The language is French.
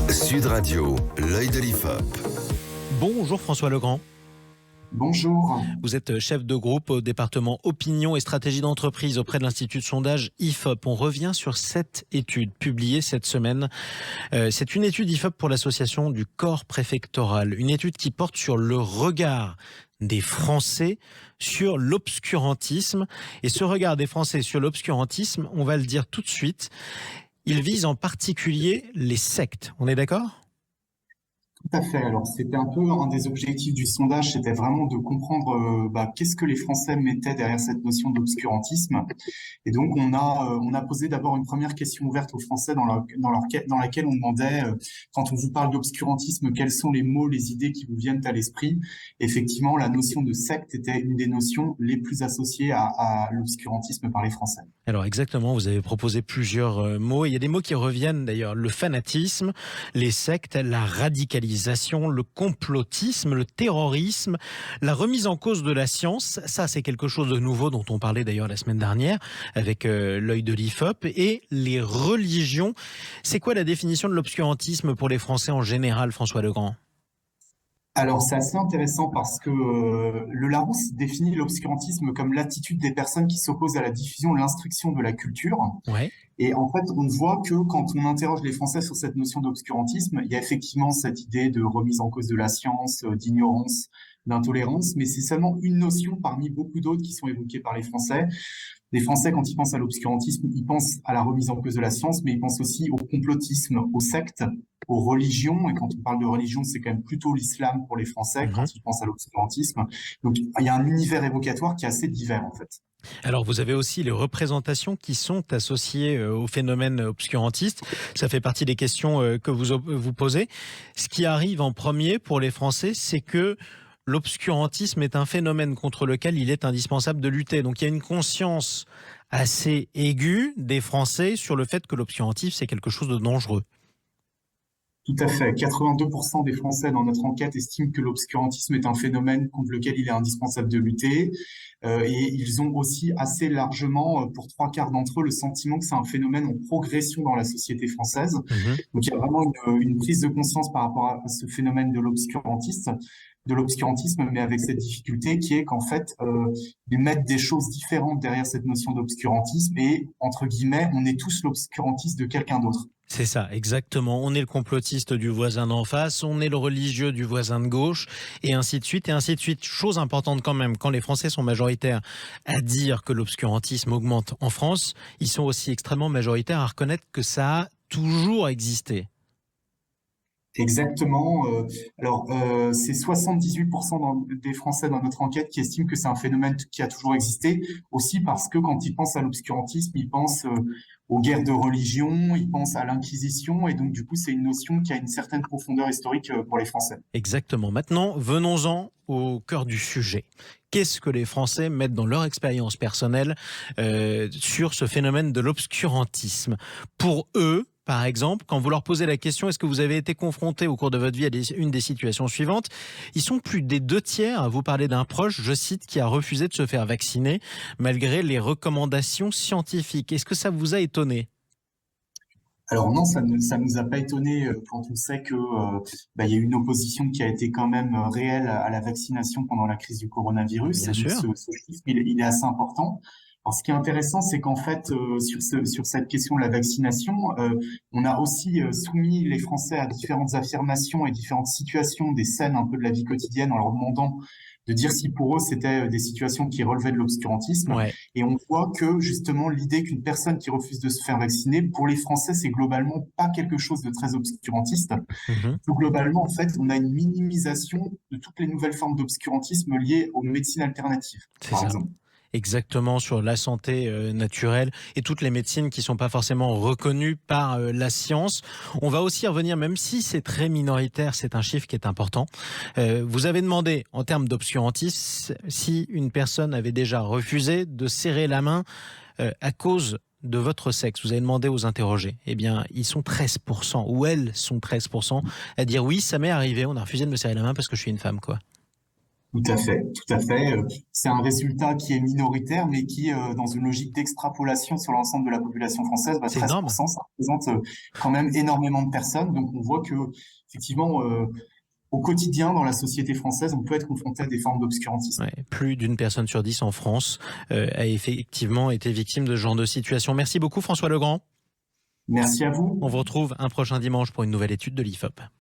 Sud Radio, l'œil de l'IFOP. Bonjour François Legrand. Bonjour. Vous êtes chef de groupe au département opinion et stratégie d'entreprise auprès de l'Institut de sondage IFOP. On revient sur cette étude publiée cette semaine. C'est une étude IFOP pour l'association du corps préfectoral. Une étude qui porte sur le regard des Français sur l'obscurantisme. Et ce regard des Français sur l'obscurantisme, on va le dire tout de suite, il vise en particulier les sectes. On est d'accord ? Tout à fait. Alors, c'était un peu un des objectifs du sondage, c'était vraiment de comprendre qu'est-ce que les Français mettaient derrière cette notion d'obscurantisme. Et donc, on a posé d'abord une première question ouverte aux Français dans laquelle on demandait, quand on vous parle d'obscurantisme, quels sont les mots, les idées qui vous viennent à l'esprit. Effectivement, la notion de secte était une des notions les plus associées à l'obscurantisme par les Français. Alors exactement, vous avez proposé plusieurs mots. Il y a des mots qui reviennent d'ailleurs. Le fanatisme, les sectes, la radicalisation, le complotisme, le terrorisme, la remise en cause de la science. Ça, c'est quelque chose de nouveau dont on parlait d'ailleurs la semaine dernière avec l'œil de l'IFOP. Et les religions. C'est quoi la définition de l'obscurantisme pour les Français en général, François Legrand ? Alors, c'est assez intéressant parce que le Larousse définit l'obscurantisme comme l'attitude des personnes qui s'opposent à la diffusion de l'instruction de la culture. Ouais. Et en fait, on voit que quand on interroge les Français sur cette notion d'obscurantisme, il y a effectivement cette idée de remise en cause de la science, d'ignorance, d'intolérance, mais c'est seulement une notion parmi beaucoup d'autres qui sont évoquées par les Français. Les Français, quand ils pensent à l'obscurantisme, ils pensent à la remise en cause de la science, mais ils pensent aussi au complotisme, aux sectes, aux religions. Et quand on parle de religion, c'est quand même plutôt l'islam pour les Français quand ils pensent à l'obscurantisme. Donc, il y a un univers évocatoire qui est assez divers, en fait. Alors, vous avez aussi les représentations qui sont associées au phénomène obscurantiste. Ça fait partie des questions que vous posez. Ce qui arrive en premier pour les Français, c'est que l'obscurantisme est un phénomène contre lequel il est indispensable de lutter. Donc, il y a une conscience assez aiguë des Français sur le fait que l'obscurantisme, c'est quelque chose de dangereux. Tout à fait. 82% des Français dans notre enquête estiment que l'obscurantisme est un phénomène contre lequel il est indispensable de lutter. Et ils ont aussi assez largement, pour 3/4 d'entre eux, le sentiment que c'est un phénomène en progression dans la société française. Donc il y a vraiment une prise de conscience par rapport à ce phénomène de l'obscurantisme, mais avec cette difficulté qui est qu'en fait, ils mettent des choses différentes derrière cette notion d'obscurantisme et, entre guillemets, on est tous l'obscurantiste de quelqu'un d'autre. C'est ça, exactement. On est le complotiste du voisin d'en face, on est le religieux du voisin de gauche, et ainsi de suite, et ainsi de suite. Chose importante quand même, quand les Français sont majoritaires à dire que l'obscurantisme augmente en France, ils sont aussi extrêmement majoritaires à reconnaître que ça a toujours existé. Exactement. C'est 78% des Français dans notre enquête qui estiment que c'est un phénomène qui a toujours existé, aussi parce que quand ils pensent à l'obscurantisme, ils pensent aux guerres de religion, ils pensent à l'Inquisition, et donc du coup c'est une notion qui a une certaine profondeur historique pour les Français. Exactement. Maintenant, venons-en au cœur du sujet. Qu'est-ce que les Français mettent dans leur expérience personnelle sur ce phénomène de l'obscurantisme ? Pour eux, par exemple, quand vous leur posez la question, est-ce que vous avez été confronté au cours de votre vie à une des situations suivantes ? Ils sont plus des 2/3 à vous parler d'un proche, je cite, qui a refusé de se faire vacciner malgré les recommandations scientifiques. Est-ce que ça vous a étonné ? Alors non, ça nous a pas étonné quand on sait que il y a une opposition qui a été quand même réelle à la vaccination pendant la crise du coronavirus. Bien sûr. Ce chiffre, il est assez important. Alors, ce qui est intéressant, c'est qu'en fait, sur cette question de la vaccination, on a aussi soumis les Français à différentes affirmations et différentes situations, des scènes un peu de la vie quotidienne, en leur demandant de dire si pour eux c'était des situations qui relevaient de l'obscurantisme. Ouais. Et on voit que justement l'idée qu'une personne qui refuse de se faire vacciner, pour les Français, c'est globalement pas quelque chose de très obscurantiste. Tout globalement, en fait, on a une minimisation de toutes les nouvelles formes d'obscurantisme liées aux médecines alternatives, par exemple. Exactement, sur la santé naturelle et toutes les médecines qui ne sont pas forcément reconnues par la science. On va aussi revenir, même si c'est très minoritaire, c'est un chiffre qui est important. Vous avez demandé, en termes d'obscurantisme, si une personne avait déjà refusé de serrer la main à cause de votre sexe. Vous avez demandé aux interrogés. Eh bien, ils sont 13%, ou elles sont 13%, à dire oui, ça m'est arrivé, on a refusé de me serrer la main parce que je suis une femme, quoi. Tout à fait, tout à fait. C'est un résultat qui est minoritaire, mais qui, dans une logique d'extrapolation sur l'ensemble de la population française, C'est énorme. 13%, ça représente quand même énormément de personnes. Donc on voit que, effectivement, au quotidien, dans la société française, on peut être confronté à des formes d'obscurantisme. Ouais, plus d'une personne sur 10 en France a effectivement été victime de ce genre de situation. Merci beaucoup François Legrand. Merci à vous. On vous retrouve un prochain dimanche pour une nouvelle étude de l'IFOP.